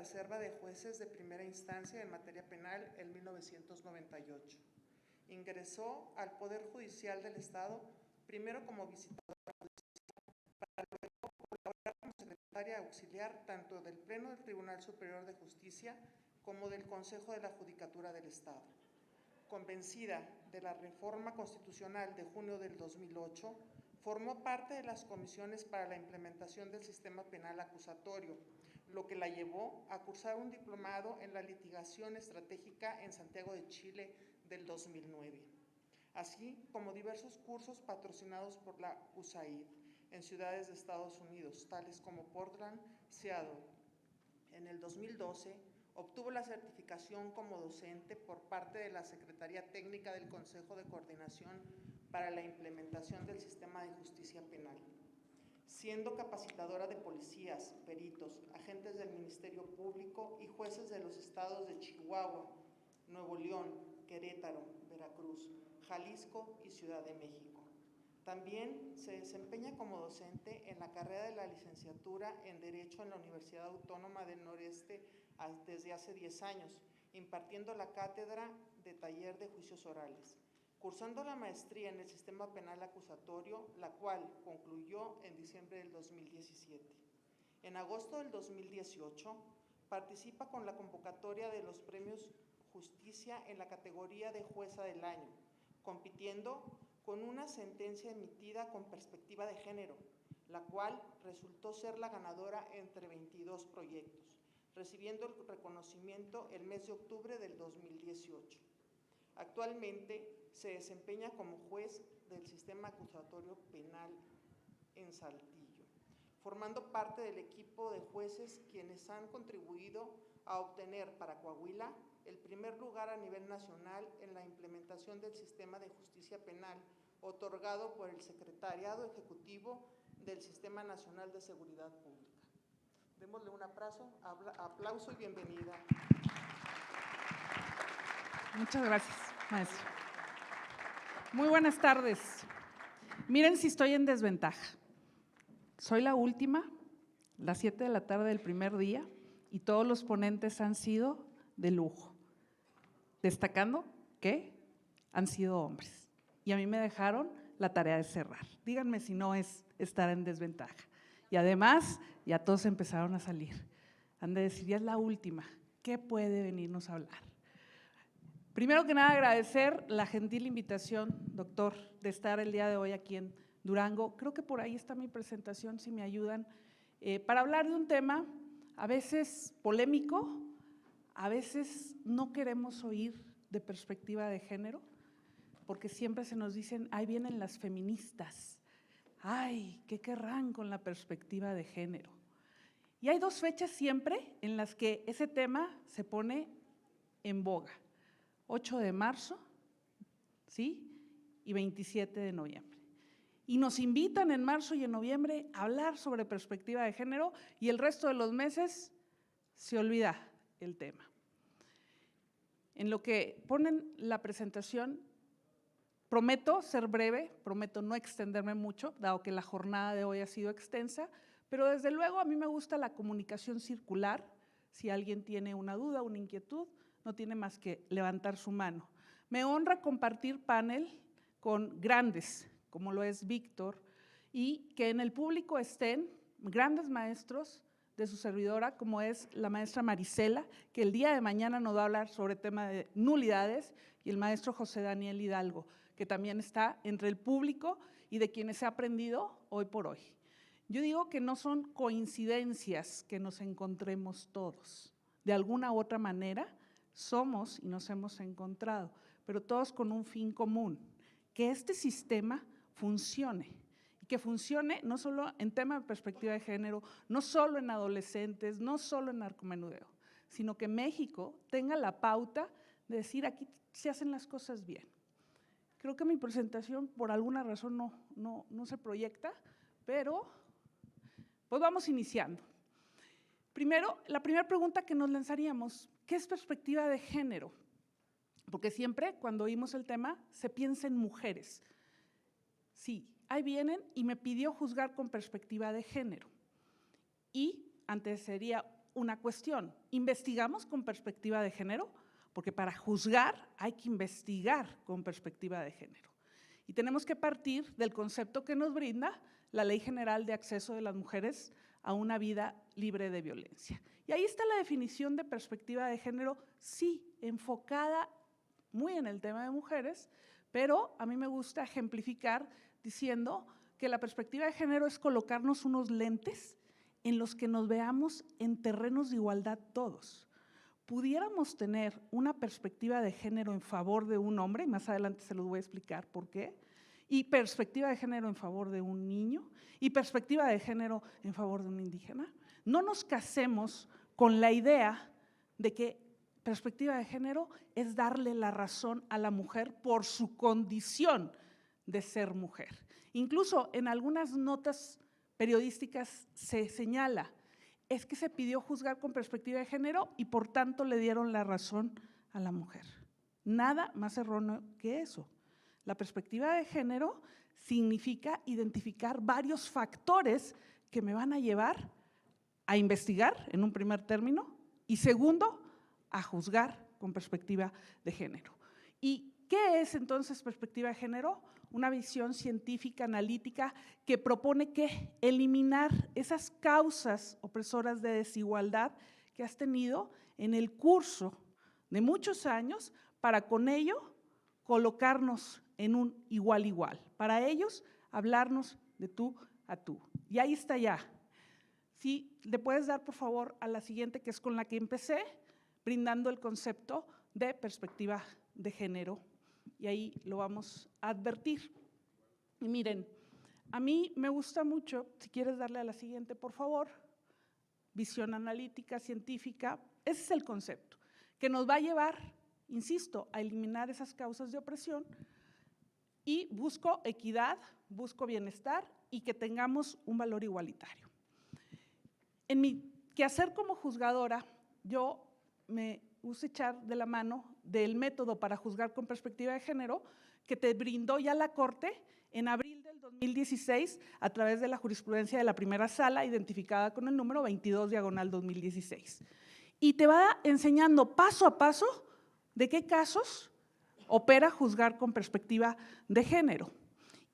reserva de jueces de primera instancia en materia penal en 1998. Ingresó al Poder Judicial del Estado, primero como visitadora judicial, para luego colaborar como secretaria auxiliar tanto del Pleno del Tribunal Superior de Justicia como del Consejo de la Judicatura del Estado. Convencida de la reforma constitucional de junio del 2008, formó parte de las comisiones para la implementación del sistema penal acusatorio, lo que la llevó a cursar un diplomado en la litigación estratégica en Santiago de Chile del 2009, así como diversos cursos patrocinados por la USAID en ciudades de Estados Unidos, tales como Portland, Seattle. En el 2012, obtuvo la certificación como docente por parte de la Secretaría Técnica del Consejo de Coordinación para la implementación del sistema de justicia penal, siendo capacitadora de policías, peritos, agentes del Ministerio Público y jueces de los estados de Chihuahua, Nuevo León, Querétaro, Veracruz, Jalisco y Ciudad de México. También se desempeña como docente en la carrera de la licenciatura en Derecho en la Universidad Autónoma del Noreste desde hace 10 años, impartiendo la cátedra de taller de juicios orales, cursando la maestría en el sistema penal acusatorio, la cual concluyó en diciembre del 2017. En agosto del 2018, participa con la convocatoria de los premios Justicia en la categoría de Jueza del Año, compitiendo con una sentencia emitida con perspectiva de género, la cual resultó ser la ganadora entre 22 proyectos, recibiendo el reconocimiento el mes de octubre del 2018. Actualmente se desempeña como juez del sistema acusatorio penal en Saltillo, formando parte del equipo de jueces quienes han contribuido a obtener para Coahuila el primer lugar a nivel nacional en la implementación del sistema de justicia penal otorgado por el Secretariado Ejecutivo del Sistema Nacional de Seguridad Pública. Démosle un aplauso y bienvenida. Muchas gracias, maestro. Muy buenas tardes. Miren si estoy en desventaja. Soy la última, las 7 de la tarde del primer día, y todos los ponentes han sido de lujo, destacando que han sido hombres. Y a mí me dejaron la tarea de cerrar. Díganme si no es estar en desventaja. Y además, ya todos empezaron a salir. Han de decir, ya es la última, ¿qué puede venirnos a hablar? Primero que nada, agradecer la gentil invitación, doctor, de estar el día de hoy aquí en Durango. Creo que por ahí está mi presentación, si me ayudan, para hablar de un tema a veces polémico, a veces no queremos oír de perspectiva de género, porque siempre se nos dicen, ahí vienen las feministas, ay, ¿qué querrán con la perspectiva de género? Y hay dos fechas siempre en las que ese tema se pone en boga, 8 de marzo, ¿sí? Y 27 de noviembre. Y nos invitan en marzo y en noviembre a hablar sobre perspectiva de género y el resto de los meses se olvida el tema. En lo que ponen la presentación, prometo ser breve, prometo no extenderme mucho, dado que la jornada de hoy ha sido extensa, pero desde luego a mí me gusta la comunicación circular. Si alguien tiene una duda, una inquietud, no tiene más que levantar su mano. Me honra compartir panel con grandes, como lo es Víctor, y que en el público estén grandes maestros de su servidora, como es la maestra Marisela, que el día de mañana nos va a hablar sobre el tema de nulidades, y el maestro José Daniel Hidalgo, que también está entre el público y de quienes he aprendido hoy por hoy. Yo digo que no son coincidencias que nos encontremos todos. De alguna u otra manera somos y nos hemos encontrado, pero todos con un fin común, que este sistema funcione. Y que funcione no solo en tema de perspectiva de género, no solo en adolescentes, no solo en narcomenudeo, sino que México tenga la pauta de decir aquí se hacen las cosas bien. Creo que mi presentación por alguna razón no se proyecta, pero pues vamos iniciando. Primero, la primera pregunta que nos lanzaríamos, ¿qué es perspectiva de género? Porque siempre cuando oímos el tema se piensa en mujeres. Sí, ahí vienen y me pidió juzgar con perspectiva de género. Y antecedería una cuestión. ¿Investigamos con perspectiva de género? Porque para juzgar hay que investigar con perspectiva de género. Y tenemos que partir del concepto que nos brinda la Ley General de Acceso de las Mujeres a una vida libre de violencia. Y ahí está la definición de perspectiva de género, sí, enfocada muy en el tema de mujeres, pero a mí me gusta ejemplificar diciendo que la perspectiva de género es colocarnos unos lentes en los que nos veamos en terrenos de igualdad todos. Pudiéramos tener una perspectiva de género en favor de un hombre, y más adelante se los voy a explicar por qué, y perspectiva de género en favor de un niño, y perspectiva de género en favor de un indígena. No nos casemos con la idea de que perspectiva de género es darle la razón a la mujer por su condición de ser mujer. Incluso en algunas notas periodísticas se señala, es que se pidió juzgar con perspectiva de género y por tanto le dieron la razón a la mujer. Nada más erróneo que eso. La perspectiva de género significa identificar varios factores que me van a llevar a investigar en un primer término y segundo, a juzgar con perspectiva de género. ¿Y qué es entonces perspectiva de género? Una visión científica, analítica, que propone que eliminar esas causas opresoras de desigualdad que has tenido en el curso de muchos años para con ello colocarnos en un igual, para ellos hablarnos de tú a tú. Y ahí está ya. Sí, le puedes dar por favor a la siguiente, que es con la que empecé, brindando el concepto de perspectiva de género. Y ahí lo vamos a advertir. Y miren, a mí me gusta mucho, si quieres darle a la siguiente, por favor, visión analítica, científica, ese es el concepto, que nos va a llevar, insisto, a eliminar esas causas de opresión y busco equidad, busco bienestar y que tengamos un valor igualitario. En mi quehacer como juzgadora, yo me gusta echar de la mano del método para juzgar con perspectiva de género que te brindó ya la Corte en abril del 2016 a través de la jurisprudencia de la primera sala identificada con el número 22/2016. Y te va enseñando paso a paso de qué casos opera juzgar con perspectiva de género.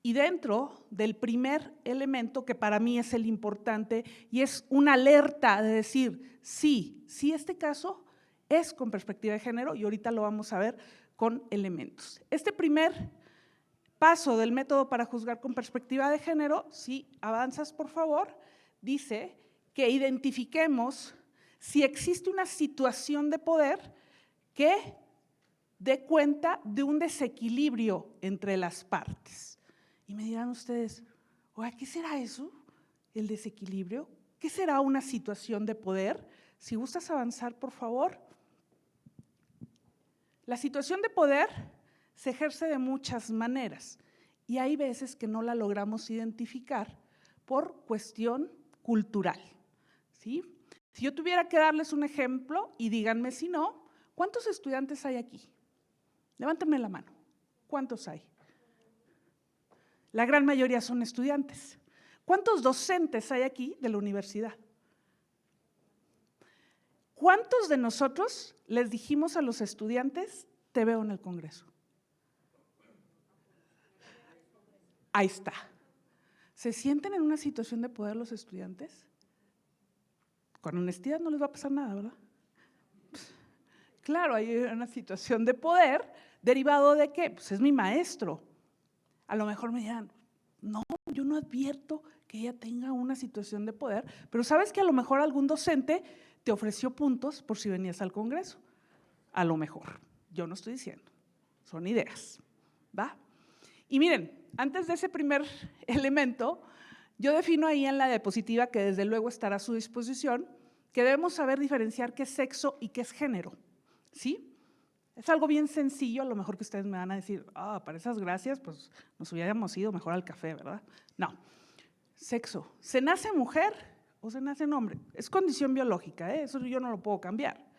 Y dentro del primer elemento, que para mí es el importante y es una alerta de decir, sí, este caso es con perspectiva de género y ahorita lo vamos a ver con elementos. Este primer paso del método para juzgar con perspectiva de género, si avanzas por favor, dice que identifiquemos si existe una situación de poder que dé cuenta de un desequilibrio entre las partes. Y me dirán ustedes, oye, ¿qué será eso? ¿El desequilibrio? ¿Qué será una situación de poder? Si gustas avanzar, por favor. La situación de poder se ejerce de muchas maneras y hay veces que no la logramos identificar por cuestión cultural, ¿sí? Si yo tuviera que darles un ejemplo, y díganme si no, ¿cuántos estudiantes hay aquí? Levántenme la mano. ¿Cuántos hay? La gran mayoría son estudiantes. ¿Cuántos docentes hay aquí de la universidad? ¿Cuántos de nosotros les dijimos a los estudiantes, te veo en el Congreso? Ahí está. ¿Se sienten en una situación de poder los estudiantes? Con honestidad no les va a pasar nada, ¿verdad? Claro, hay una situación de poder derivado de ¿qué? Pues es mi maestro. A lo mejor me dirán, no, yo no advierto que ella tenga una situación de poder, pero sabes que a lo mejor algún docente te ofreció puntos por si venías al Congreso. A lo mejor, yo no estoy diciendo, son ideas, ¿va? Y miren, antes de ese primer elemento, yo defino ahí en la diapositiva, que desde luego estará a su disposición, que debemos saber diferenciar qué es sexo y qué es género, ¿sí? Es algo bien sencillo, a lo mejor que ustedes me van a decir, para esas gracias, pues nos hubiéramos ido mejor al café, ¿verdad? No, sexo, ¿se nace mujer o se nace hombre? Es condición biológica, eso yo no lo puedo cambiar.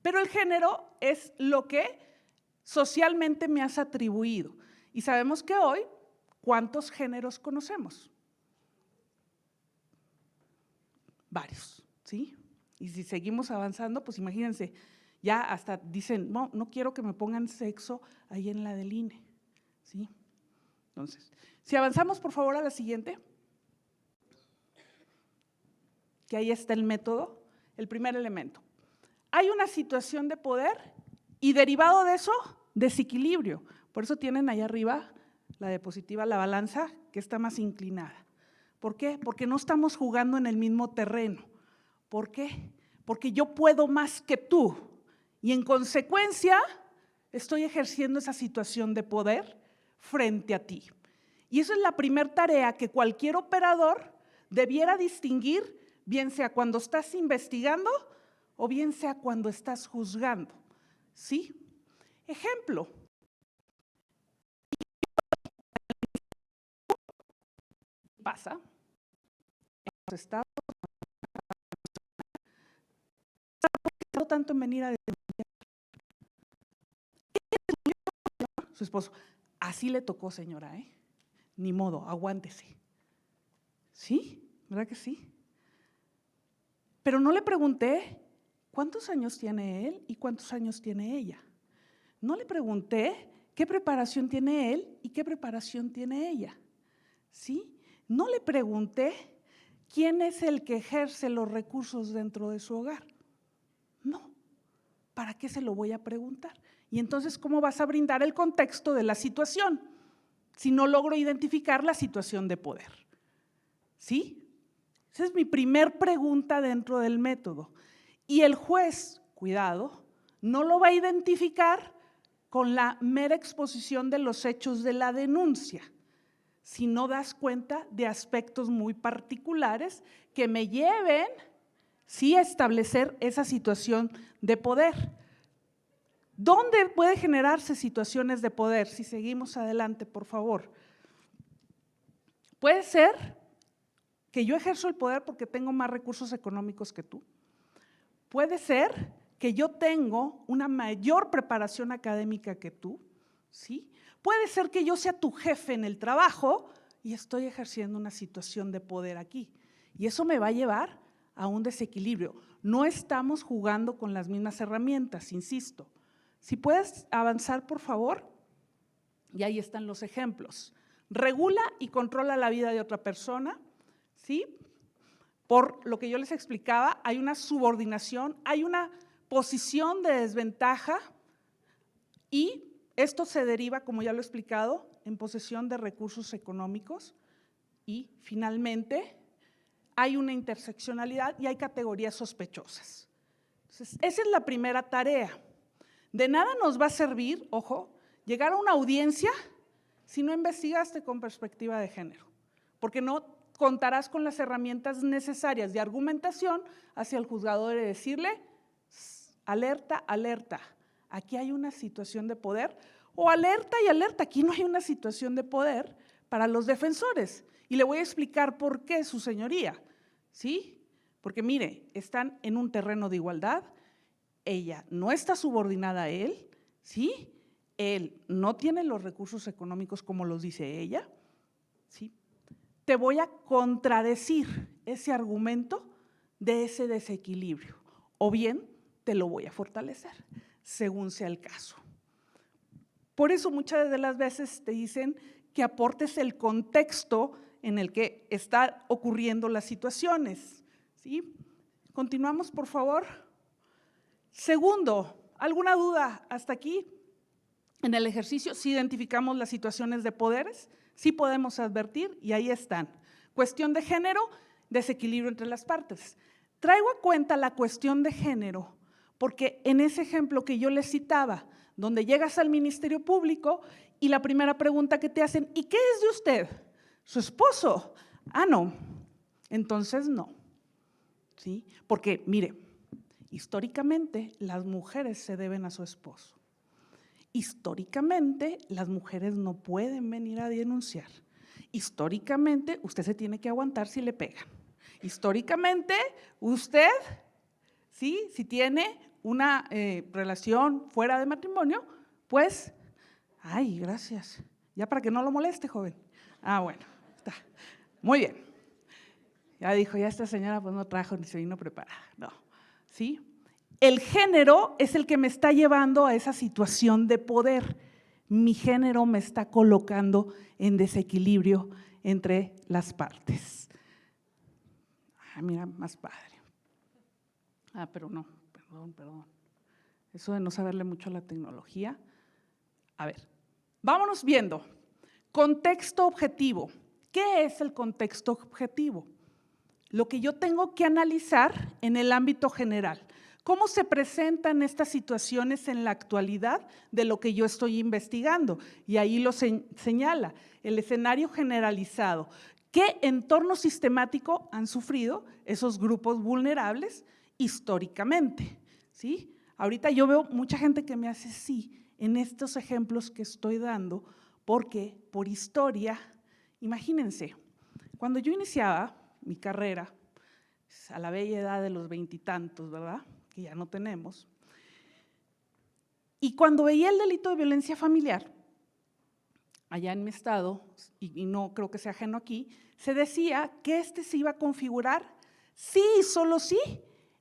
Pero el género es lo que socialmente me has atribuido. Y sabemos que hoy, ¿cuántos géneros conocemos? Varios, ¿sí? Y si seguimos avanzando, pues imagínense, ya hasta dicen, no, no quiero que me pongan sexo ahí en la del INE, ¿sí? Entonces, si avanzamos por favor a la siguiente, que ahí está el método, el primer elemento. Hay una situación de poder y derivado de eso, desequilibrio. Por eso tienen ahí arriba la diapositiva, la balanza, que está más inclinada. ¿Por qué? Porque no estamos jugando en el mismo terreno. ¿Por qué? Porque yo puedo más que tú y en consecuencia estoy ejerciendo esa situación de poder frente a ti. Y esa es la primera tarea que cualquier operador debiera distinguir, bien sea cuando estás investigando o bien sea cuando estás juzgando. ¿Sí? Ejemplo. Pasa en los estados, no tanto en venir a denunciar. Su esposo, así le tocó, señora, ni modo, aguántese. ¿Sí? ¿Verdad que sí? Pero no le pregunté cuántos años tiene él y cuántos años tiene ella. No le pregunté qué preparación tiene él y qué preparación tiene ella. ¿Sí? No le pregunté quién es el que ejerce los recursos dentro de su hogar. No. ¿Para qué se lo voy a preguntar? Y entonces, ¿cómo vas a brindar el contexto de la situación si no logro identificar la situación de poder? ¿Sí? Esa es mi primer pregunta dentro del método. Y el juez, cuidado, no lo va a identificar con la mera exposición de los hechos de la denuncia, si no das cuenta de aspectos muy particulares que me lleven, sí, a establecer esa situación de poder. ¿Dónde puede generarse situaciones de poder? Si seguimos adelante, por favor. Puede ser que yo ejerzo el poder porque tengo más recursos económicos que tú. Puede ser que yo tengo una mayor preparación académica que tú, ¿sí? Puede ser que yo sea tu jefe en el trabajo y estoy ejerciendo una situación de poder aquí. Y eso me va a llevar a un desequilibrio. No estamos jugando con las mismas herramientas, insisto. Si puedes avanzar, por favor, y ahí están los ejemplos. Regula y controla la vida de otra persona, ¿sí? Por lo que yo les explicaba, hay una subordinación, hay una posición de desventaja y esto se deriva, como ya lo he explicado, en posesión de recursos económicos y finalmente hay una interseccionalidad y hay categorías sospechosas. Entonces, esa es la primera tarea. De nada nos va a servir, ojo, llegar a una audiencia si no investigaste con perspectiva de género, porque no contarás con las herramientas necesarias de argumentación hacia el juzgador y decirle, alerta, alerta, aquí hay una situación de poder, o alerta y alerta, aquí no hay una situación de poder para los defensores. Y le voy a explicar por qué, su señoría, ¿sí? Porque mire, están en un terreno de igualdad, ella no está subordinada a él, ¿sí? Él no tiene los recursos económicos como los dice ella, ¿sí? Te voy a contradecir ese argumento de ese desequilibrio o bien te lo voy a fortalecer, según sea el caso. Por eso muchas de las veces te dicen que aportes el contexto en el que están ocurriendo las situaciones, ¿sí? Continuamos, por favor. Segundo, ¿alguna duda hasta aquí? En el ejercicio, si identificamos las situaciones de poderes, sí podemos advertir y ahí están. Cuestión de género, desequilibrio entre las partes. Traigo a cuenta la cuestión de género porque en ese ejemplo que yo les citaba, donde llegas al Ministerio Público y la primera pregunta que te hacen, ¿y qué es de usted? ¿Su esposo? Ah, no, entonces no, ¿sí? Porque mire, históricamente las mujeres se deben a su esposo. Históricamente las mujeres no pueden venir a denunciar. Históricamente usted se tiene que aguantar si le pegan. Históricamente usted, ¿sí? Si tiene una relación fuera de matrimonio, pues, ay, gracias. Ya para que no lo moleste, joven. Ah, bueno, está. Muy bien. Ya dijo, ya esta señora pues no trajo ni se vino preparada. No, ¿sí? El género es el que me está llevando a esa situación de poder. Mi género me está colocando en desequilibrio entre las partes. Mira, más padre. Pero no, perdón. Eso de no saberle mucho a la tecnología. A ver, vámonos viendo. Contexto objetivo. ¿Qué es el contexto objetivo? Lo que yo tengo que analizar en el ámbito general. ¿Cómo se presentan estas situaciones en la actualidad de lo que yo estoy investigando? Y ahí lo señala, el escenario generalizado. ¿Qué entorno sistemático han sufrido esos grupos vulnerables históricamente? ¿Sí? Ahorita yo veo mucha gente que me hace sí en estos ejemplos que estoy dando, porque por historia, imagínense, cuando yo iniciaba mi carrera, a la bella edad de los 20 y tantos, ¿verdad?, que ya no tenemos, y cuando veía el delito de violencia familiar, allá en mi estado, y no creo que sea ajeno aquí, se decía que se iba a configurar, sí y solo sí,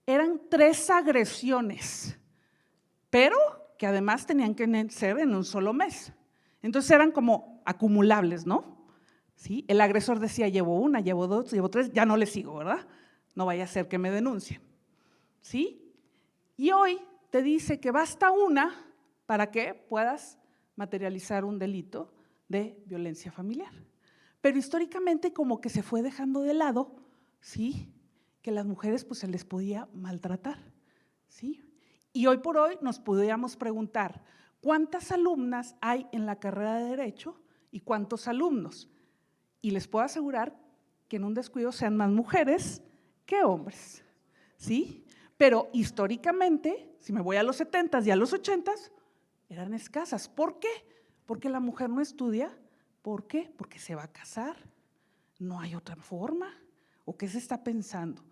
eran 3 agresiones, pero que además tenían que ser en un solo mes. Entonces eran como acumulables, ¿no? ¿Sí? El agresor decía, llevo 1, llevo 2, llevo 3, ya no le sigo, ¿verdad? No vaya a ser que me denuncien. ¿Sí? Y hoy te dice que basta 1 para que puedas materializar un delito de violencia familiar. Pero históricamente como que se fue dejando de lado, ¿sí?, que las mujeres pues se les podía maltratar, ¿sí? Y hoy por hoy nos podríamos preguntar, ¿cuántas alumnas hay en la carrera de Derecho y cuántos alumnos? Y les puedo asegurar que en un descuido sean más mujeres que hombres, ¿sí? Pero históricamente, si me voy a los 70s y a los 80s, eran escasas. ¿Por qué? Porque la mujer no estudia. ¿Por qué? Porque se va a casar. No hay otra forma. ¿O qué se está pensando?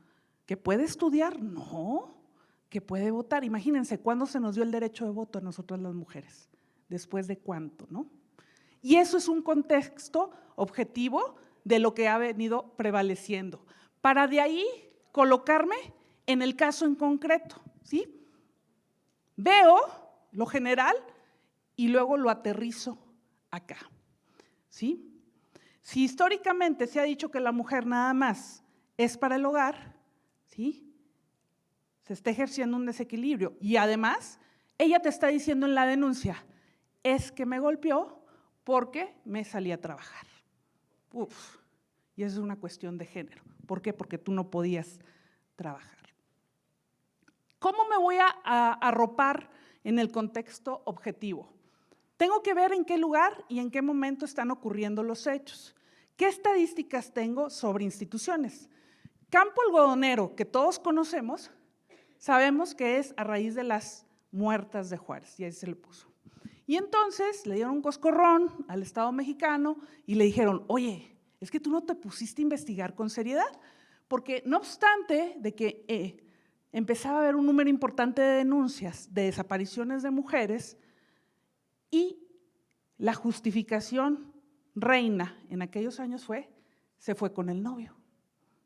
¿Que puede estudiar? No. ¿Que puede votar? Imagínense, ¿cuándo se nos dio el derecho de voto a nosotras las mujeres? ¿Después de cuánto, no? Y eso es un contexto objetivo de lo que ha venido prevaleciendo. Para de ahí colocarme en el caso en concreto, ¿sí? Veo lo general y luego lo aterrizo acá, ¿sí? Si históricamente se ha dicho que la mujer nada más es para el hogar, ¿sí?, se está ejerciendo un desequilibrio y además ella te está diciendo en la denuncia, es que me golpeó porque me salí a trabajar. Uf, y eso es una cuestión de género. ¿Por qué? Porque tú no podías trabajar. ¿Cómo me voy a arropar en el contexto objetivo? Tengo que ver en qué lugar y en qué momento están ocurriendo los hechos. ¿Qué estadísticas tengo sobre instituciones? Campo Algodonero, que todos conocemos, sabemos que es a raíz de las muertas de Juárez, y ahí se le puso. Y entonces le dieron un coscorrón al Estado mexicano y le dijeron, oye, es que tú no te pusiste a investigar con seriedad, porque no obstante de que empezaba a haber un número importante de denuncias de desapariciones de mujeres y la justificación reina en aquellos años se fue con el novio,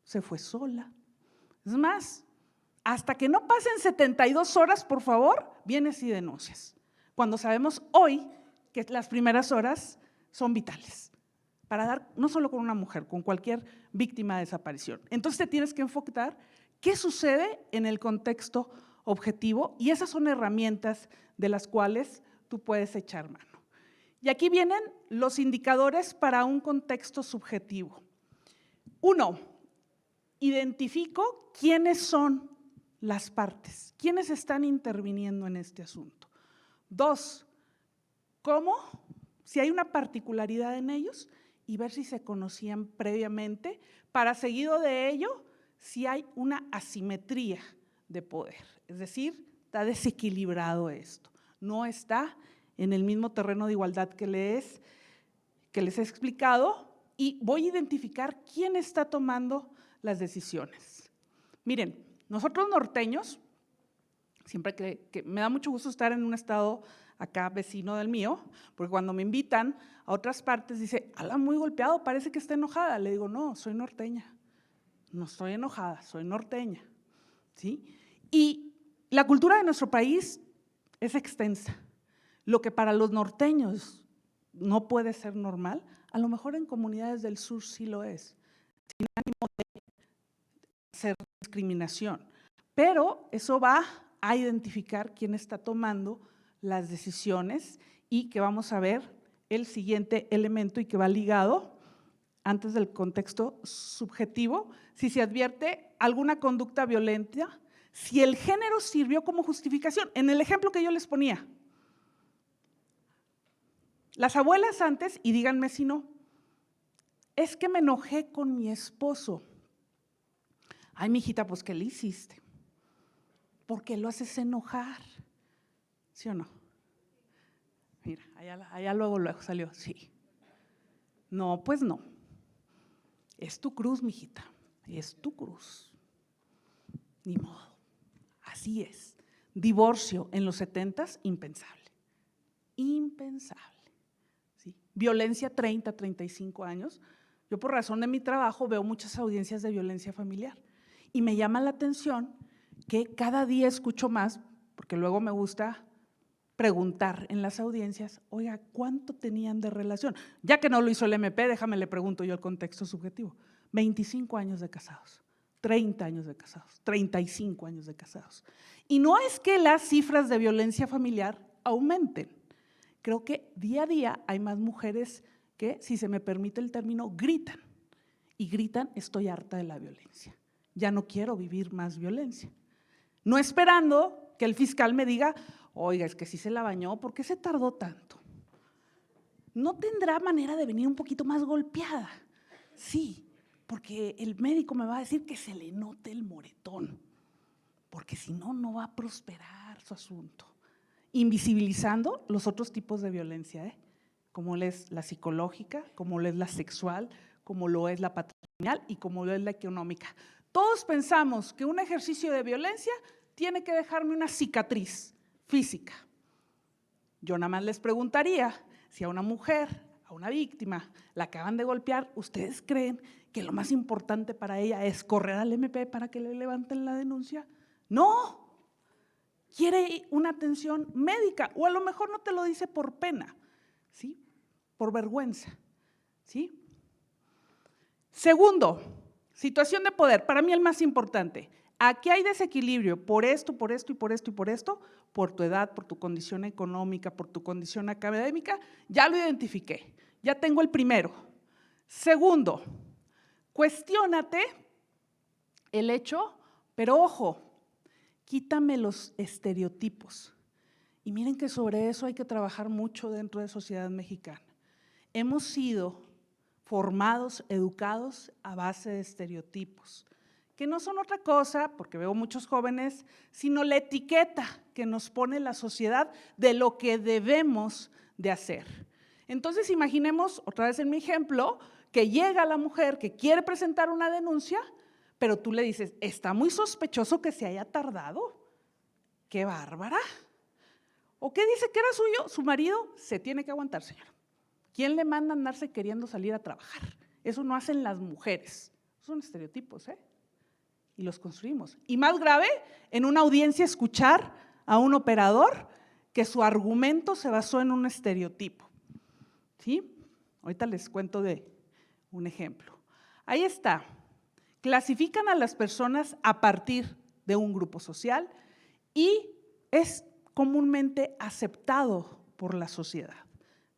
se fue sola. Es más, hasta que no pasen 72 horas, por favor, vienes y denuncias. Cuando sabemos hoy que las primeras horas son vitales para dar, no solo con una mujer, con cualquier víctima de desaparición. Entonces te tienes que enfocar qué sucede en el contexto objetivo y esas son herramientas de las cuales tú puedes echar mano. Y aquí vienen los indicadores para un contexto subjetivo. 1, identifico quiénes son las partes, quiénes están interviniendo en este asunto. 2, cómo, si hay una particularidad en ellos y ver si se conocían previamente, para seguido de ello, si hay una asimetría de poder, es decir, está desequilibrado esto, no está en el mismo terreno de igualdad que les he explicado y voy a identificar quién está tomando las decisiones. Miren, nosotros norteños, siempre que me da mucho gusto estar en un estado acá vecino del mío, porque cuando me invitan a otras partes dice, ala, muy golpeado, parece que está enojada. Le digo, no, soy norteña, no estoy enojada, soy norteña, ¿sí? Y la cultura de nuestro país es extensa. Lo que para los norteños no puede ser normal, a lo mejor en comunidades del sur sí lo es, sin ánimo de hacer discriminación. Pero eso va a identificar quién está tomando las decisiones y que vamos a ver el siguiente elemento y que va ligado antes del contexto subjetivo, si se advierte alguna conducta violenta, si el género sirvió como justificación. En el ejemplo que yo les ponía, las abuelas antes, y díganme si no, es que me enojé con mi esposo. Ay, mijita, pues ¿qué le hiciste? ¿Por qué lo haces enojar? ¿Sí o no? Mira, allá luego salió, sí. No, pues no. Es tu cruz, mijita, es tu cruz. Ni modo, así es. Divorcio en los 70s, impensable. Impensable. ¿Sí? Violencia 30, 35 años. Yo por razón de mi trabajo veo muchas audiencias de violencia familiar y me llama la atención que cada día escucho más, porque luego me gusta preguntar en las audiencias, oiga, ¿cuánto tenían de relación? Ya que no lo hizo el MP, déjame le pregunto yo el contexto subjetivo. 25 años de casados, 30 años de casados, 35 años de casados. Y no es que las cifras de violencia familiar aumenten. Creo que día a día hay más mujeres que, si se me permite el término, gritan. Y gritan, estoy harta de la violencia. Ya no quiero vivir más violencia. No esperando que el fiscal me diga, oiga, es que sí se la bañó, ¿por qué se tardó tanto? ¿No tendrá manera de venir un poquito más golpeada? Sí, porque el médico me va a decir que se le note el moretón, porque si no, no va a prosperar su asunto. Invisibilizando los otros tipos de violencia, como lo es la psicológica, como lo es la sexual, como lo es la patrimonial y como lo es la económica. Todos pensamos que un ejercicio de violencia tiene que dejarme una cicatriz física. Yo nada más les preguntaría, si a una mujer, a una víctima, la acaban de golpear, ¿ustedes creen que lo más importante para ella es correr al MP para que le levanten la denuncia? No, quiere una atención médica o a lo mejor no te lo dice por pena, ¿sí? Por vergüenza, ¿sí? Segundo, situación de poder, para mí el más importante. Aquí hay desequilibrio por esto, por esto y por esto y por esto, por tu edad, por tu condición económica, por tu condición académica, ya lo identifiqué, ya tengo el primero. Segundo, cuestiónate el hecho, pero ojo, quítame los estereotipos. Y miren que sobre eso hay que trabajar mucho dentro de la sociedad mexicana. Hemos sido formados, educados a base de estereotipos, que no son otra cosa, porque veo muchos jóvenes, sino la etiqueta que nos pone la sociedad de lo que debemos de hacer. Entonces, imaginemos, otra vez en mi ejemplo, que llega la mujer que quiere presentar una denuncia, pero tú le dices, está muy sospechoso que se haya tardado. ¡Qué bárbara! ¿O qué dice que era suyo? Su marido se tiene que aguantar, señor. ¿Quién le manda a andarse queriendo salir a trabajar? Eso no hacen las mujeres. Son estereotipos, y los construimos. Y más grave, en una audiencia escuchar a un operador que su argumento se basó en un estereotipo. ¿Sí? Ahorita les cuento de un ejemplo. Ahí está. Clasifican a las personas a partir de un grupo social y es comúnmente aceptado por la sociedad,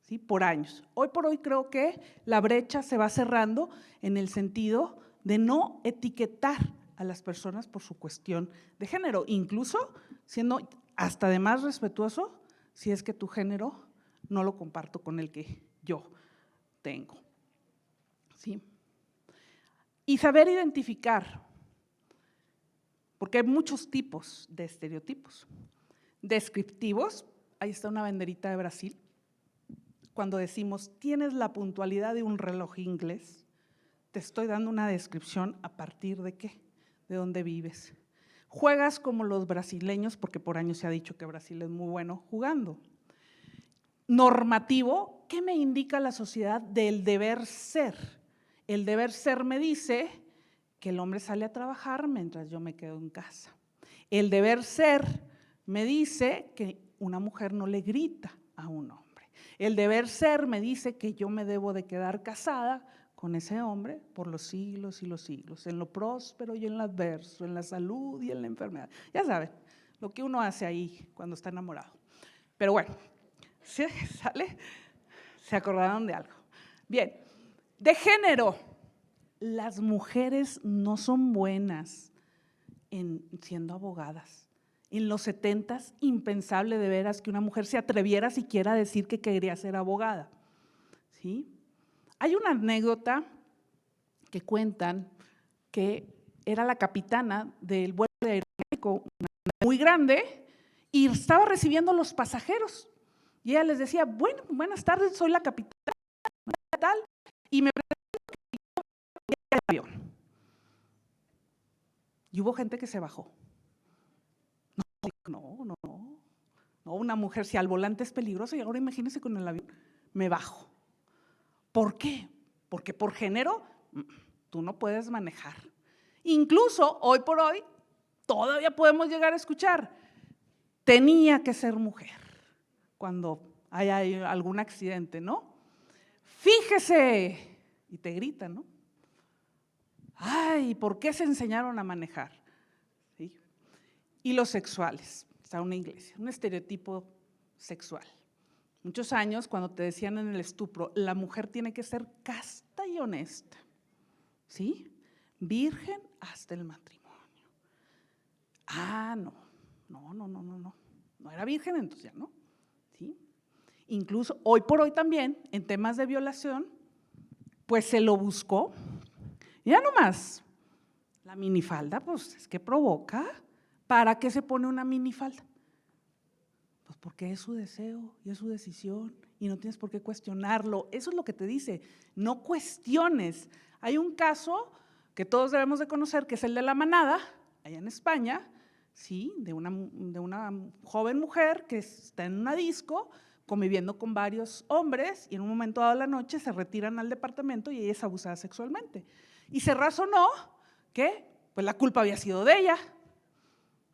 ¿sí? Por años. Hoy por hoy creo que la brecha se va cerrando en el sentido de no etiquetar a las personas por su cuestión de género, incluso siendo hasta de más respetuoso si es que tu género no lo comparto con el que yo tengo, ¿sí? Y saber identificar, porque hay muchos tipos de estereotipos. Descriptivos, ahí está una banderita de Brasil, cuando decimos, tienes la puntualidad de un reloj inglés, te estoy dando una descripción a partir de qué, de dónde vives. Juegas como los brasileños, porque por años se ha dicho que Brasil es muy bueno jugando. Normativo, ¿qué me indica la sociedad del deber ser? El deber ser me dice que el hombre sale a trabajar mientras yo me quedo en casa. El deber ser me dice que una mujer no le grita a un hombre. El deber ser me dice que yo me debo de quedar casada con ese hombre por los siglos y los siglos, en lo próspero y en lo adverso, en la salud y en la enfermedad. Ya saben, lo que uno hace ahí cuando está enamorado. Pero bueno, ¿sí? ¿Sale? ¿Se acordaron de algo? Bien, de género. Las mujeres no son buenas en siendo abogadas. En los 70s, impensable de veras que una mujer se atreviera siquiera a decir que quería ser abogada. ¿Sí? Hay una anécdota que cuentan que era la capitana del vuelo de Aeroméxico, muy grande, y estaba recibiendo a los pasajeros. Y ella les decía, bueno, buenas tardes, soy la capitana tal, y me presento el avión. Y hubo gente que se bajó. No, una mujer, si al volante es peligroso, y ahora imagínense con el avión, me bajo. ¿Por qué? Porque por género tú no puedes manejar. Incluso hoy por hoy todavía podemos llegar a escuchar, tenía que ser mujer cuando haya algún accidente, ¿no? Fíjese, y te gritan, ¿no? Ay, ¿por qué se enseñaron a manejar? ¿Sí? Y los sexuales, está una iglesia, un estereotipo sexual. Muchos años, cuando te decían en el estupro, la mujer tiene que ser casta y honesta, ¿sí? Virgen hasta el matrimonio. Ah, no era virgen, entonces ya no, ¿sí? Incluso hoy por hoy también, en temas de violación, pues se lo buscó. Ya nomás, la minifalda, pues es que provoca. ¿Para qué se pone una minifalda? Pues porque es su deseo y es su decisión y no tienes por qué cuestionarlo. Eso es lo que te dice, no cuestiones. Hay un caso que todos debemos de conocer, que es el de La Manada, allá en España, ¿sí? de una joven mujer que está en una disco conviviendo con varios hombres y en un momento dado de la noche se retiran al departamento y ella es abusada sexualmente. Y se razonó que pues la culpa había sido de ella,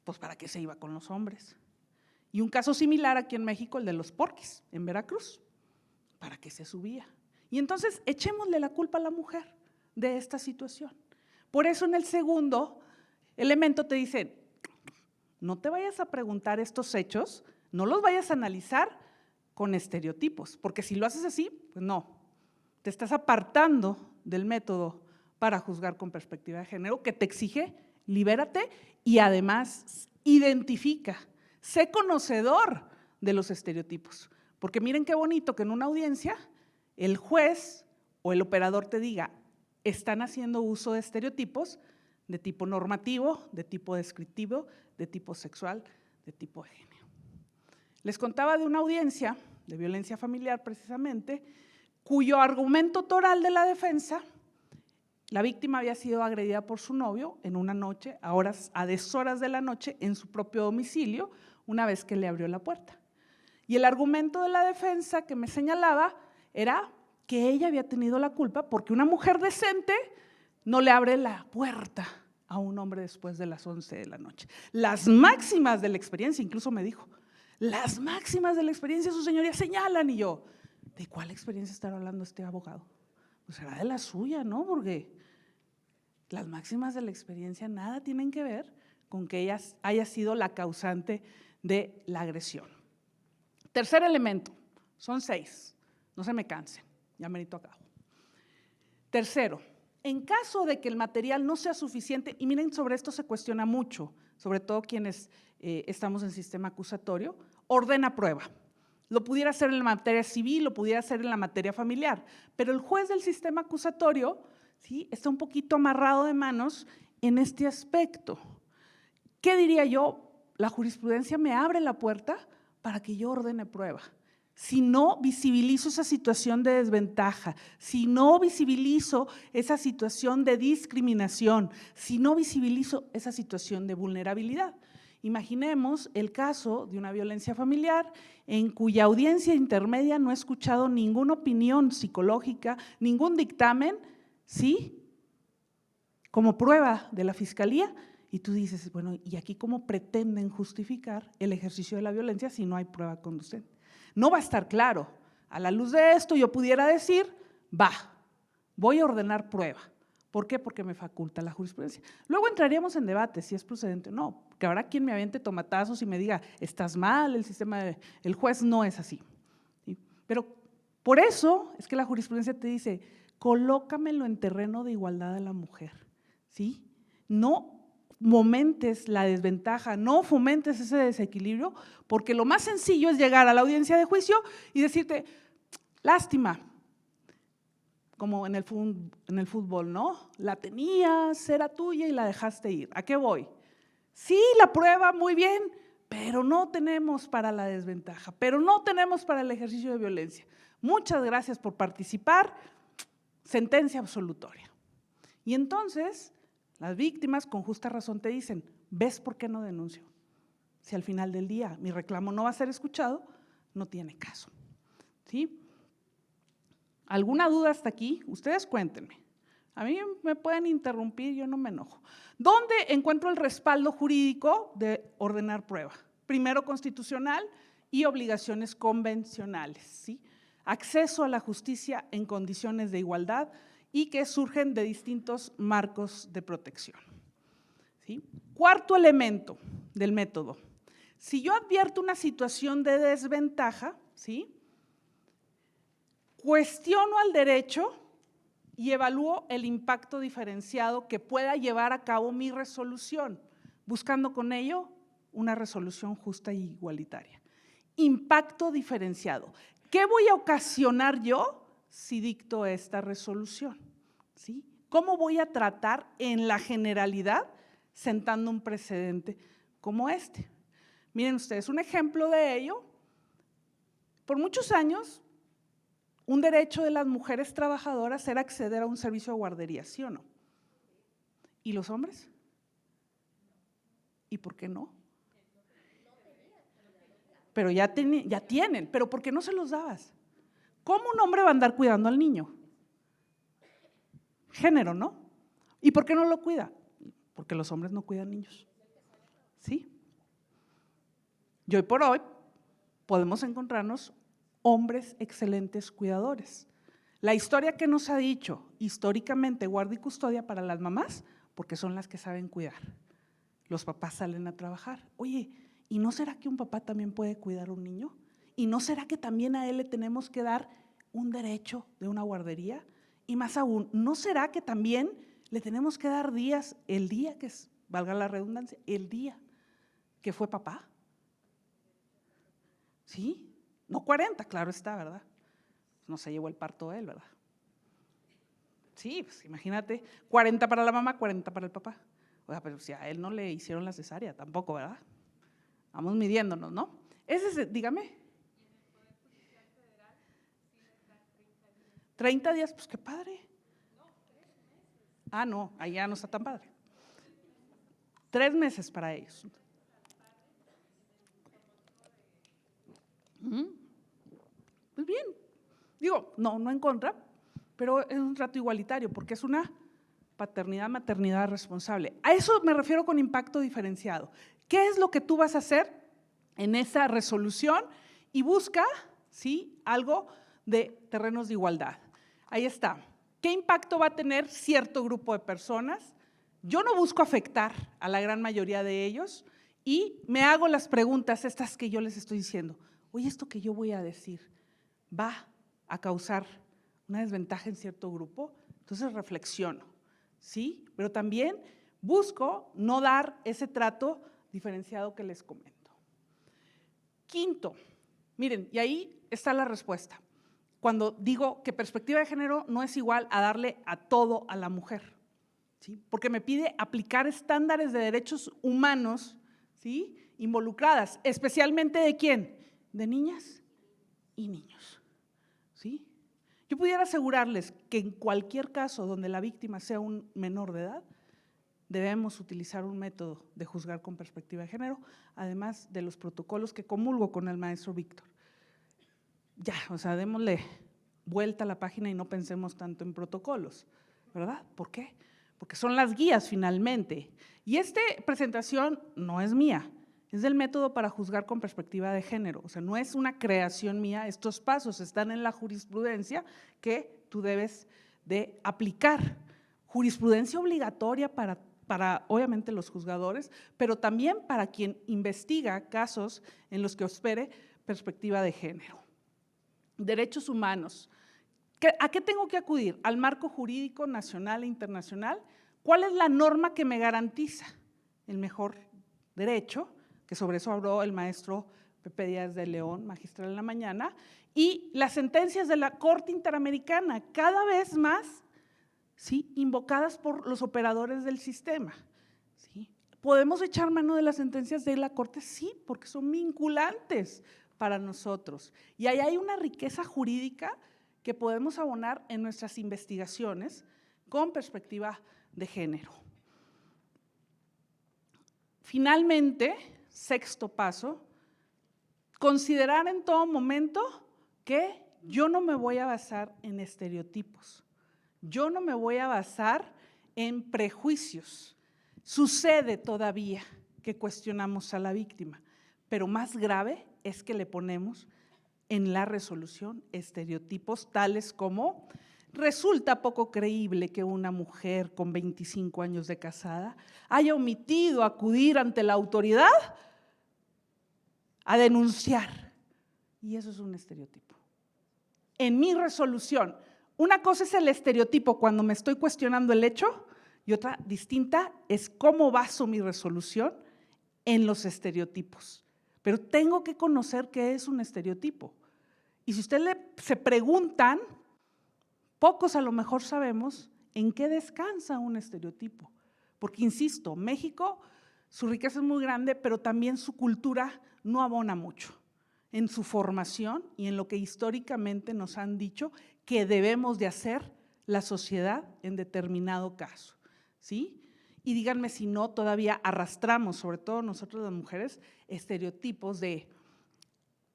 pues ¿para qué se iba con los hombres? Y un caso similar aquí en México, el de los porquis, en Veracruz, ¿para qué se subía? Y entonces echémosle la culpa a la mujer de esta situación. Por eso en el segundo elemento te dicen, no te vayas a preguntar estos hechos, no los vayas a analizar con estereotipos, porque si lo haces así, pues no, te estás apartando del método para juzgar con perspectiva de género que te exige, libérate y además identifica, sé conocedor de los estereotipos, porque miren qué bonito que en una audiencia el juez o el operador te diga, están haciendo uso de estereotipos de tipo normativo, de tipo descriptivo, de tipo sexual, de tipo de género. Les contaba de una audiencia de violencia familiar precisamente, cuyo argumento toral de la defensa, la víctima había sido agredida por su novio en una noche, a deshoras de la noche, en su propio domicilio, una vez que le abrió la puerta. Y el argumento de la defensa que me señalaba era que ella había tenido la culpa porque una mujer decente no le abre la puerta a un hombre después de las 11 de la noche. Las máximas de la experiencia, incluso me dijo, las máximas de la experiencia, su señoría, señalan. Y yo, ¿de cuál experiencia estará hablando este abogado? Pues será de la suya, ¿no? Porque las máximas de la experiencia nada tienen que ver con que ella haya sido la causante de la agresión. Tercer elemento, son 6, no se me cansen, ya merito acabo. Tercero, en caso de que el material no sea suficiente, y miren, sobre esto se cuestiona mucho, sobre todo quienes estamos en sistema acusatorio, ordena prueba. Lo pudiera hacer en la materia civil, lo pudiera hacer en la materia familiar, pero el juez del sistema acusatorio, ¿sí?, está un poquito amarrado de manos en este aspecto. ¿Qué diría yo? La jurisprudencia me abre la puerta para que yo ordene prueba. Si no visibilizo esa situación de desventaja, si no visibilizo esa situación de discriminación, si no visibilizo esa situación de vulnerabilidad. Imaginemos el caso de una violencia familiar en cuya audiencia intermedia no he escuchado ninguna opinión psicológica, ningún dictamen, ¿sí?, como prueba de la fiscalía, Y tú dices, bueno, ¿y aquí cómo pretenden justificar el ejercicio de la violencia si no hay prueba conducente? No va a estar claro. A la luz de esto yo pudiera decir, voy a ordenar prueba. ¿Por qué? Porque me faculta la jurisprudencia. Luego entraríamos en debate si es procedente o no, porque habrá quien me aviente tomatazos y me diga, estás mal, el juez no es así. ¿Sí? Pero por eso es que la jurisprudencia te dice, colócamelo en terreno de igualdad a la mujer, ¿sí? No fomentes la desventaja, no fomentes ese desequilibrio, porque lo más sencillo es llegar a la audiencia de juicio y decirte, lástima, como en el fútbol, ¿no? La tenías, era tuya y la dejaste ir. ¿A qué voy? Sí, la prueba, muy bien, pero no tenemos para la desventaja, pero no tenemos para el ejercicio de violencia. Muchas gracias por participar, sentencia absolutoria. Y entonces, las víctimas con justa razón te dicen, ¿ves por qué no denuncio? Si al final del día mi reclamo no va a ser escuchado, no tiene caso. ¿Sí? ¿Alguna duda hasta aquí? Ustedes cuéntenme. A mí me pueden interrumpir, yo no me enojo. ¿Dónde encuentro el respaldo jurídico de ordenar prueba? Primero constitucional y obligaciones convencionales, ¿sí? Acceso a la justicia en condiciones de igualdad y que surgen de distintos marcos de protección, ¿sí? Cuarto elemento del método. Si yo advierto una situación de desventaja, ¿sí?, cuestiono al derecho y evalúo el impacto diferenciado que pueda llevar a cabo mi resolución, buscando con ello una resolución justa e igualitaria. Impacto diferenciado. ¿Qué voy a ocasionar yo si dicto esta resolución? ¿Sí? ¿Cómo voy a tratar en la generalidad sentando un precedente como este? Miren ustedes, un ejemplo de ello, por muchos años, un derecho de las mujeres trabajadoras era acceder a un servicio de guardería, ¿sí o no? ¿Y los hombres? ¿Y por qué no? Pero ya tienen, pero ¿por qué no se los dabas? ¿Cómo un hombre va a andar cuidando al niño? Género, ¿no? ¿Y por qué no lo cuida? Porque los hombres no cuidan niños. ¿Sí? Y hoy por hoy podemos encontrarnos hombres excelentes cuidadores. La historia que nos ha dicho, históricamente guarda y custodia para las mamás, porque son las que saben cuidar. Los papás salen a trabajar. Oye, ¿y no será que un papá también puede cuidar a un niño? ¿Y no será que también a él le tenemos que dar un derecho de una guardería? Y más aún, ¿no será que también le tenemos que dar días, el día que es, valga la redundancia, el día que fue papá? ¿Sí? No 40, claro está, ¿verdad? No se llevó el parto él, ¿verdad? Sí, pues imagínate, 40 para la mamá, 40 para el papá. O sea, pero si a él no le hicieron la cesárea, tampoco, ¿verdad? Vamos midiéndonos, ¿no? Dígame. 30 días, pues qué padre. Ah, no, allá no está tan padre. 3 meses para ellos. Pues bien, digo, no en contra, pero es un trato igualitario porque es una paternidad, maternidad responsable. A eso me refiero con impacto diferenciado. ¿Qué es lo que tú vas a hacer en esa resolución? Y busca, ¿sí?, algo de terrenos de igualdad. Ahí está. ¿Qué impacto va a tener cierto grupo de personas? Yo no busco afectar a la gran mayoría de ellos y me hago las preguntas estas que yo les estoy diciendo. Oye, esto que yo voy a decir, ¿va a causar una desventaja en cierto grupo? Entonces reflexiono, ¿sí? Pero también busco no dar ese trato diferenciado que les comento. Quinto, miren, y ahí está la respuesta. Cuando digo que perspectiva de género no es igual a darle a todo a la mujer, ¿sí? Porque me pide aplicar estándares de derechos humanos, ¿sí?, involucradas, especialmente ¿de quién? De niñas y niños, ¿sí? Yo pudiera asegurarles que en cualquier caso donde la víctima sea un menor de edad, debemos utilizar un método de juzgar con perspectiva de género, además de los protocolos que comulgo con el maestro Víctor. Ya, o sea, démosle vuelta a la página y no pensemos tanto en protocolos, ¿verdad? ¿Por qué? porque son las guías finalmente. Y esta presentación no es mía, es del método para juzgar con perspectiva de género. O sea, no es una creación mía, estos pasos están en la jurisprudencia que tú debes de aplicar. Jurisprudencia obligatoria para obviamente los juzgadores, pero también para quien investiga casos en los que opere perspectiva de género. Derechos humanos. ¿A qué tengo que acudir? Al marco jurídico nacional e internacional. ¿Cuál es la norma que me garantiza el mejor derecho? Que sobre eso habló el maestro Pepe Díaz de León, magistral en la mañana, y las sentencias de la Corte Interamericana, cada vez más, ¿sí?, invocadas por los operadores del sistema. ¿Sí? ¿Podemos echar mano de las sentencias de la Corte? Sí, porque son vinculantes para nosotros. Y ahí hay una riqueza jurídica que podemos abonar en nuestras investigaciones con perspectiva de género. Finalmente, sexto paso, considerar en todo momento que yo no me voy a basar en estereotipos, yo no me voy a basar en prejuicios. Sucede todavía que cuestionamos a la víctima, pero más grave es que le ponemos en la resolución estereotipos tales como: resulta poco creíble que una mujer con 25 años de casada haya omitido acudir ante la autoridad a denunciar. Y eso es un estereotipo. En mi resolución, una cosa es el estereotipo cuando me estoy cuestionando el hecho y otra distinta es cómo baso mi resolución en los estereotipos. Pero tengo que conocer qué es un estereotipo. Y si ustedes se preguntan, pocos a lo mejor sabemos en qué descansa un estereotipo. Porque, insisto, México, su riqueza es muy grande, pero también su cultura no abona mucho en su formación y en lo que históricamente nos han dicho que debemos de hacer la sociedad en determinado caso, ¿sí? Y díganme si no todavía arrastramos, sobre todo nosotros las mujeres, estereotipos de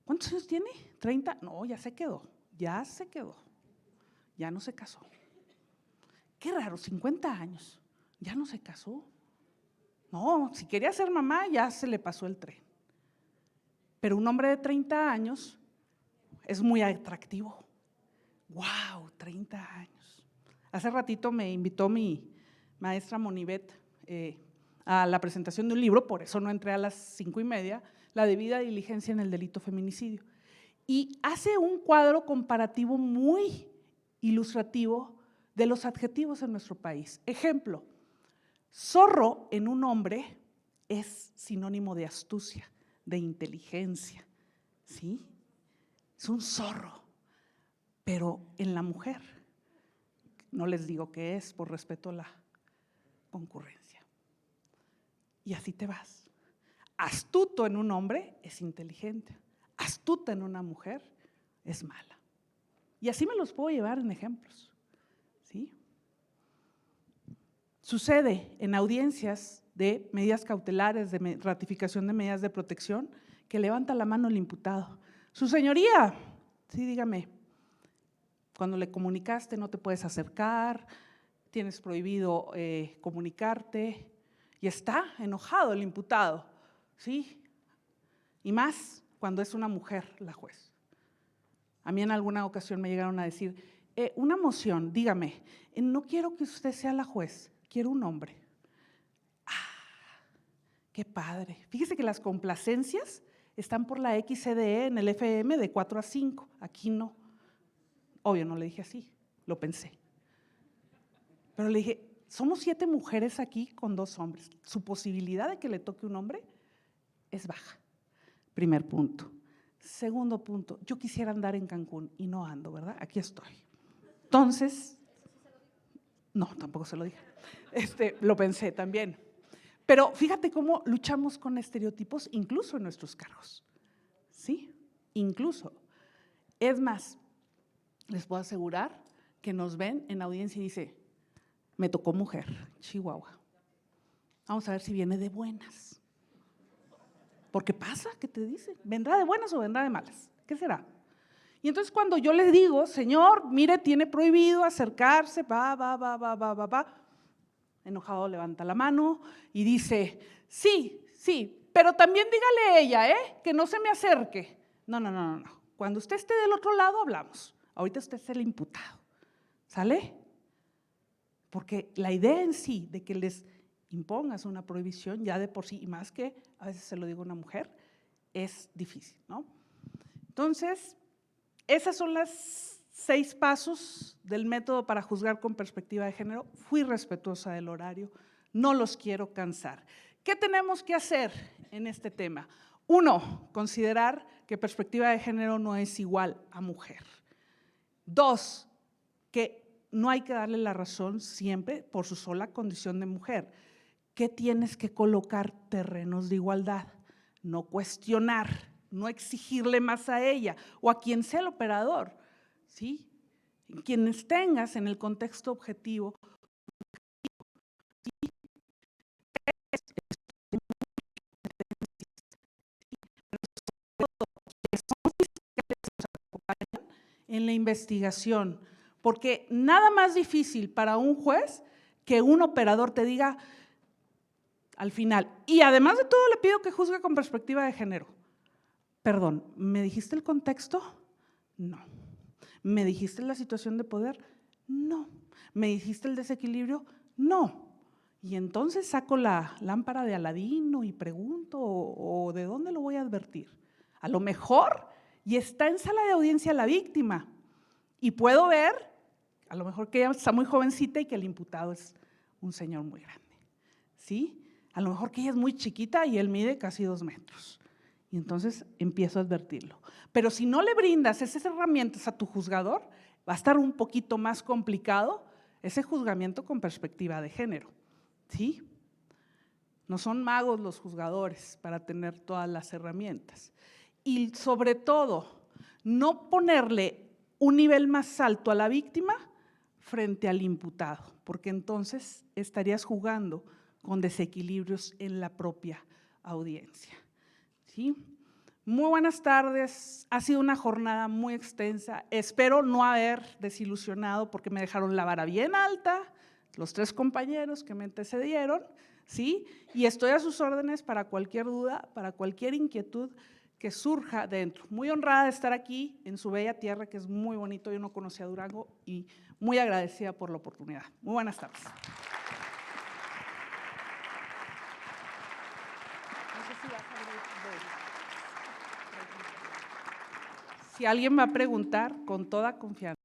¿cuántos años tiene? ¿30? No, ya se quedó, ya no se casó. Qué raro, 50 años, ya no se casó. No, si quería ser mamá ya se le pasó el tren. Pero un hombre de 30 años es muy atractivo. ¡Wow! 30 años. Hace ratito me invitó mi maestra Monibet a la presentación de un libro, por eso no entré a las 5:30, La debida diligencia en el delito feminicidio. Y hace un cuadro comparativo muy ilustrativo de los adjetivos en nuestro país. Ejemplo, zorro en un hombre es sinónimo de astucia, de inteligencia, ¿sí? Es un zorro, pero en la mujer, no les digo qué es por respeto a la concurrencia. Y así te vas. Astuto en un hombre es inteligente, astuta en una mujer es mala. Y así me los puedo llevar en ejemplos, ¿sí? Sucede en audiencias de medidas cautelares, de ratificación de medidas de protección, que levanta la mano el imputado. Su señoría, sí, dígame, cuando le comunicaste no te puedes acercar, tienes prohibido comunicarte, y está enojado el imputado, ¿sí? Y más cuando es una mujer la juez. A mí en alguna ocasión me llegaron a decir, una moción, dígame, no quiero que usted sea la juez, quiero un hombre. ¡Qué padre! Fíjese que las complacencias están por la XCDE en el FM de 4 a 5, aquí no. Obvio, no le dije así, lo pensé. Pero le dije, somos 7 mujeres aquí con 2 hombres. Su posibilidad de que le toque un hombre es baja. Primer punto. Segundo punto, yo quisiera andar en Cancún y no ando, ¿verdad? Aquí estoy. Entonces, no, tampoco se lo dije. Lo pensé también. Pero fíjate cómo luchamos con estereotipos incluso en nuestros cargos, ¿sí? Incluso. Es más, les puedo asegurar que nos ven en audiencia y dice, me tocó mujer, Chihuahua. Vamos a ver si viene de buenas. Porque pasa, ¿qué te dice? ¿Vendrá de buenas o vendrá de malas? ¿Qué será? Y entonces cuando yo les digo, señor, mire, tiene prohibido acercarse, enojado levanta la mano y dice, sí, sí, pero también dígale a ella, que no se me acerque. No. Cuando usted esté del otro lado, hablamos. Ahorita usted es el imputado, ¿sale? Porque la idea en sí de que les impongas una prohibición ya de por sí, y más que a veces se lo digo a una mujer, es difícil, ¿no? Entonces, esas son las 6 pasos del método para juzgar con perspectiva de género. Fui respetuosa del horario, no los quiero cansar. ¿Qué tenemos que hacer en este tema? 1, considerar que perspectiva de género no es igual a mujer. 2, que no hay que darle la razón siempre por su sola condición de mujer. ¿Qué tienes que colocar? Terrenos de igualdad, no cuestionar, no exigirle más a ella o a quien sea el operador, ¿sí? Quienes tengas en el contexto objetivo. En la investigación, porque nada más difícil para un juez que un operador te diga al final, y además de todo le pido que juzgue con perspectiva de género. Perdón, ¿me dijiste el contexto? No. ¿Me dijiste la situación de poder? No. ¿Me dijiste el desequilibrio? No. Y entonces saco la lámpara de Aladino y pregunto, ¿o de dónde lo voy a advertir? A lo mejor, y está en sala de audiencia la víctima, y puedo ver, a lo mejor que ella está muy jovencita y que el imputado es un señor muy grande, ¿sí? A lo mejor que ella es muy chiquita y él mide casi 2 metros. Y entonces empiezo a advertirlo. Pero si no le brindas esas herramientas a tu juzgador, va a estar un poquito más complicado ese juzgamiento con perspectiva de género, ¿sí? No son magos los juzgadores para tener todas las herramientas. Y sobre todo, no ponerle un nivel más alto a la víctima frente al imputado, porque entonces estarías jugando con desequilibrios en la propia audiencia. ¿Sí? Muy buenas tardes, ha sido una jornada muy extensa, espero no haber desilusionado porque me dejaron la vara bien alta, los 3 compañeros que me antecedieron, ¿sí? Y estoy a sus órdenes para cualquier duda, para cualquier inquietud que surja dentro. Muy honrada de estar aquí en su bella tierra, que es muy bonito, yo no conocía Durango y muy agradecida por la oportunidad. Muy buenas tardes. Si alguien va a preguntar, con toda confianza.